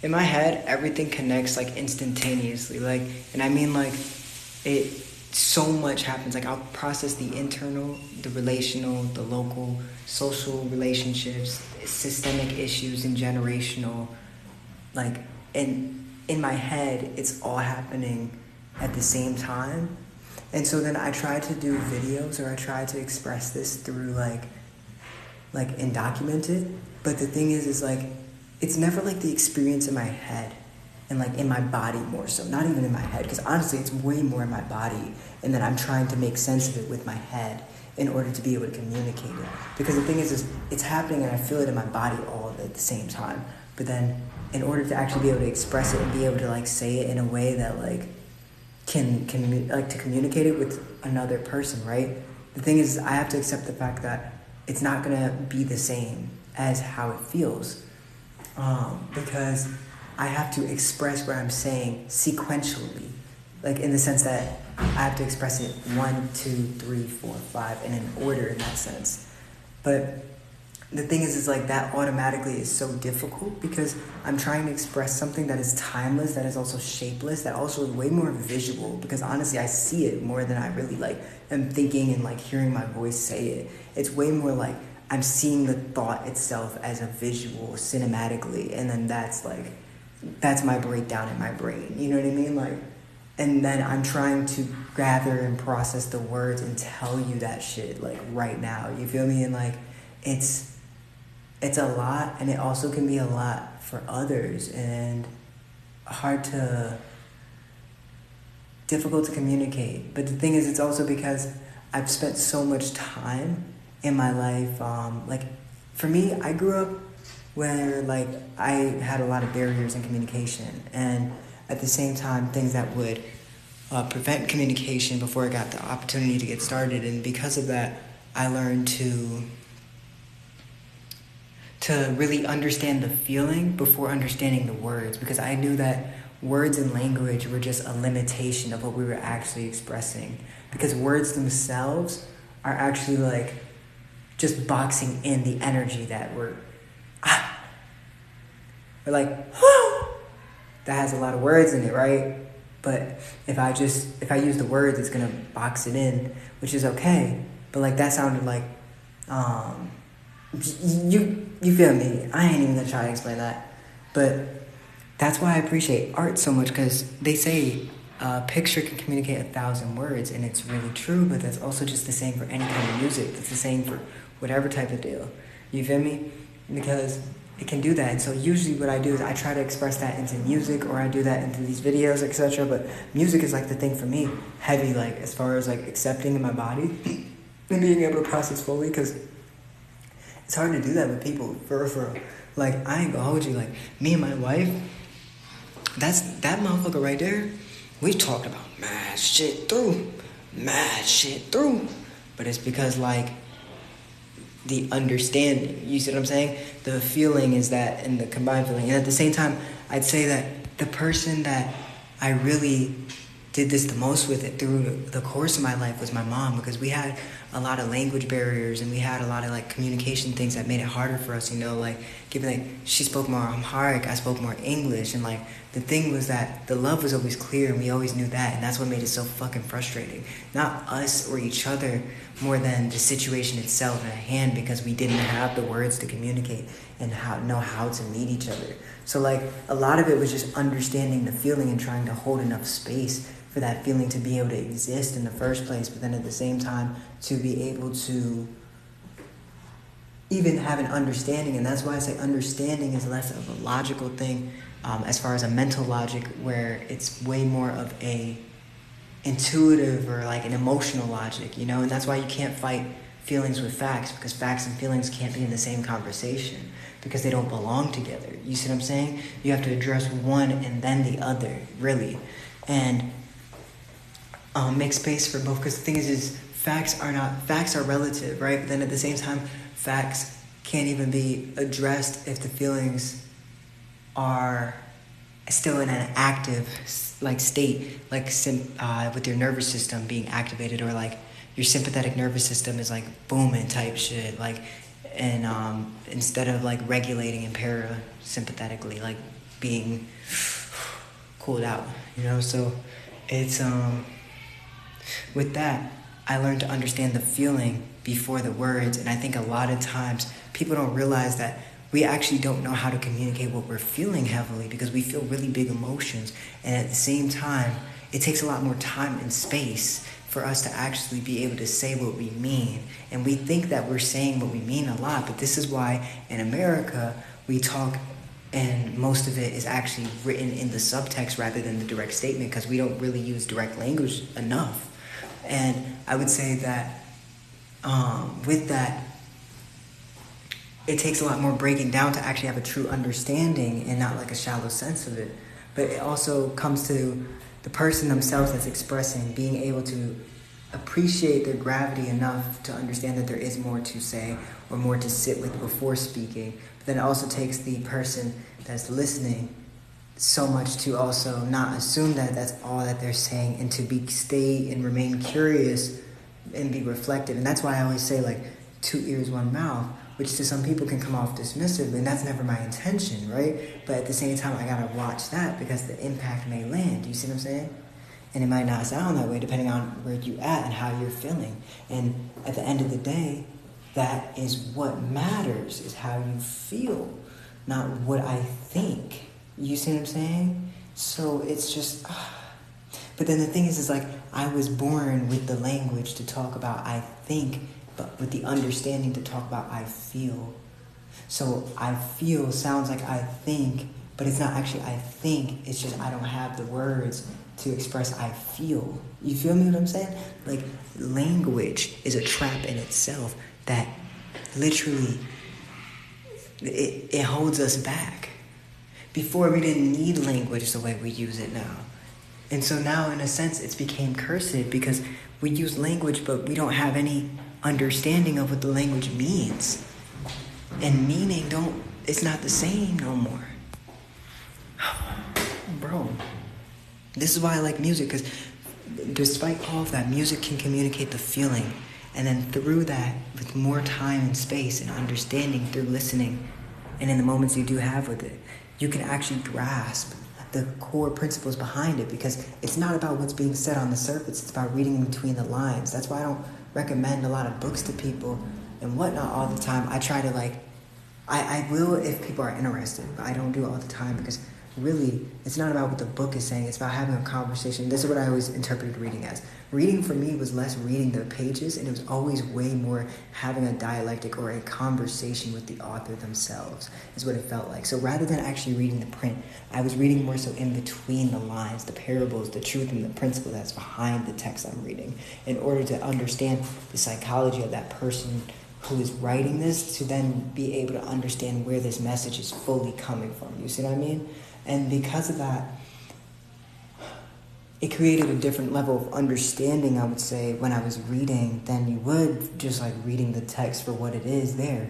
in my head, everything connects like instantaneously. Like, and I mean like it, so much happens. Like I'll process the internal, the relational, the local, social relationships, systemic issues, and generational. Like, and in my head, it's all happening at the same time. And so then I try to do videos, or I try to express this through like and document it. But the thing is like, it's never like the experience in my head and like in my body more so, not even in my head, because honestly it's way more in my body, and then I'm trying to make sense of it with my head in order to be able to communicate it. Because the thing is it's happening and I feel it in my body all at the same time. But then in order to actually be able to express it and be able to like say it in a way that like can like to communicate it with another person, right? The thing is I have to accept the fact that it's not gonna be the same as how it feels. Because I have to express what I'm saying sequentially, like in the sense that I have to express it 1, 2, 3, 4, 5, and in order in that sense. But the thing is like that automatically is so difficult because I'm trying to express something that is timeless, that is also shapeless, that also is way more visual, because honestly I see it more than I really like am thinking and like hearing my voice say it. It's way more like I'm seeing the thought itself as a visual cinematically, and then that's my breakdown in my brain, you know what I mean? Like, and then I'm trying to gather and process the words and tell you that shit like right now, you feel me? And like it's a lot, and it also can be a lot for others, and difficult to communicate. But the thing is, it's also because I've spent so much time in my life, like for me, I grew up where like I had a lot of barriers in communication, and at the same time things that would prevent communication before I got the opportunity to get started. And because of that, I learned to really understand the feeling before understanding the words, because I knew that words and language were just a limitation of what we were actually expressing, because words themselves are actually like just boxing in the energy that we're like, that has a lot of words in it, right? But if I use the words, it's gonna box it in, which is okay. But like that sounded like, you feel me? I ain't even gonna try to explain that. But that's why I appreciate art so much, because they say a picture can communicate 1,000 words, and it's really true. But that's also just the same for any kind of music. It's the same for whatever type of deal. You feel me? Because it can do that. And so usually what I do is I try to express that into music, or I do that into these videos, etc. But music is like the thing for me, heavy, like as far as like accepting in my body and being able to process fully, because it's hard to do that with people, for real. Like, I ain't gonna hold you, like, me and my wife, that motherfucker right there, we talked about mad shit through, but it's because, like, the understanding, you see what I'm saying? The feeling is that, and the combined feeling, and at the same time, I'd say that the person that I really did this the most with it through the course of my life was my mom, because we had a lot of language barriers, and we had a lot of like communication things that made it harder for us, you know, like given like she spoke more Amharic, I spoke more English, and like the thing was that the love was always clear, and we always knew that, and that's what made it so fucking frustrating. Not us or each other more than the situation itself at hand, because we didn't have the words to communicate and know how to meet each other. So like a lot of it was just understanding the feeling and trying to hold enough space for that feeling to be able to exist in the first place, but then at the same time to be able to even have an understanding. And that's why I say understanding is less of a logical thing, as far as a mental logic, where it's way more of a intuitive or like an emotional logic, you know. And that's why you can't fight feelings with facts, because facts and feelings can't be in the same conversation, because they don't belong together. You see what I'm saying? You have to address one and then the other, really, and make space for both. Because the thing is facts are relative, right? But then at the same time, facts can't even be addressed if the feelings are still in an active like state, like with your nervous system being activated, or like your sympathetic nervous system is like booming type shit, like, and instead of like regulating and parasympathetically, like being cooled out, So it's, with that, I learned to understand the feeling before the words, and I think a lot of times people don't realize that we actually don't know how to communicate what we're feeling heavily because we feel really big emotions, and at the same time, it takes a lot more time and space for us to actually be able to say what we mean. And we think that we're saying what we mean a lot, but this is why in America we talk and most of it is actually written in the subtext rather than the direct statement because we don't really use direct language enough. And I would say that with that, it takes a lot more breaking down to actually have a true understanding and not like a shallow sense of it. But it also comes to the person themselves that's expressing, being able to appreciate their gravity enough to understand that there is more to say or more to sit with before speaking. But then it also takes the person that's listening so much to also not assume that that's all that they're saying and to stay and remain curious and be reflective. And that's why I always say like 2 ears, 1 mouth, which to some people can come off dismissive, and that's never my intention, right? But at the same time, I gotta watch that because the impact may land. You see what I'm saying? And it might not sound that way depending on where you're at and how you're feeling. And at the end of the day, that is what matters, is how you feel, not what I think. You see what I'm saying? So it's just... But then the thing is like, I was born with the language to talk about I think, but with the understanding to talk about I feel. So I feel sounds like I think, but it's not actually I think, it's just I don't have the words to express I feel. You feel me what I'm saying? Like, language is a trap in itself that literally, it holds us back. Before, we didn't need language the way we use it now. And so now, in a sense, it's became cursive because we use language, but we don't have any understanding of what the language means. And meaning it's not the same no more. Bro, this is why I like music, because despite all of that, music can communicate the feeling. And then through that, with more time and space and understanding through listening, and in the moments you do have with it, you can actually grasp the core principles behind it, because it's not about what's being said on the surface, it's about reading between the lines. That's why I don't recommend a lot of books to people and whatnot all the time. I try to I will if people are interested, but I don't do it all the time because really, it's not about what the book is saying, it's about having a conversation. This is what I always interpreted reading as. Reading for me was less reading the pages, and it was always way more having a dialectic or a conversation with the author themselves, is what it felt like. So rather than actually reading the print, I was reading more so in between the lines, the parables, the truth and the principle that's behind the text I'm reading, in order to understand the psychology of that person who is writing this, to then be able to understand where this message is fully coming from. You see what I mean? And because of that, it created a different level of understanding, I would say, when I was reading than you would just like reading the text for what it is there.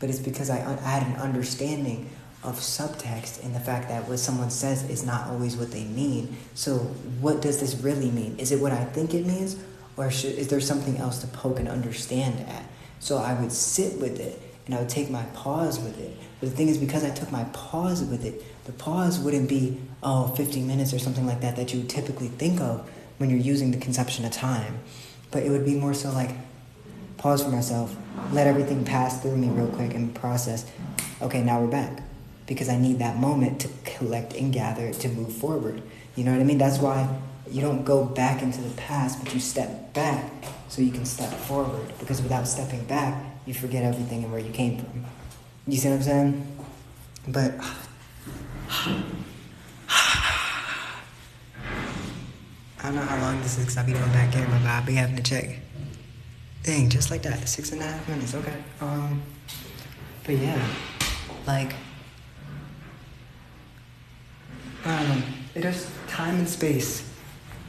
But it's because I had an understanding of subtext and the fact that what someone says is not always what they mean. So what does this really mean? Is it what I think it means? Or is there something else to poke and understand at? So I would sit with it and I would take my pause with it. But the thing is, because I took my pause with it, the pause wouldn't be, 15 minutes or something like that you would typically think of when you're using the conception of time. But it would be more so like, pause for myself, let everything pass through me real quick and process. Okay, now we're back. Because I need that moment to collect and gather to move forward. You know what I mean? That's why you don't go back into the past, but you step back so you can step forward. Because without stepping back, you forget everything and where you came from. You see what I'm saying? But I don't know how long this is because I'll be doing back camera, but I'll be having to check. Dang, just like that, 6.5 minutes, okay. But yeah, like, it is time and space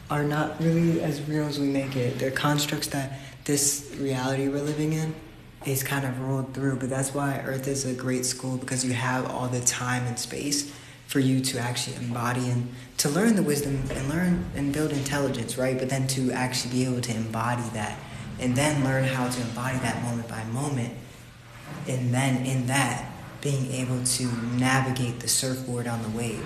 are not really as real as we make it. They're constructs that this reality we're living in is kind of rolled through, but that's why Earth is a great school, because you have all the time and space for you to actually embody and to learn the wisdom and learn and build intelligence, right? But then to actually be able to embody that and then learn how to embody that moment by moment. And then in that, being able to navigate the surfboard on the waves.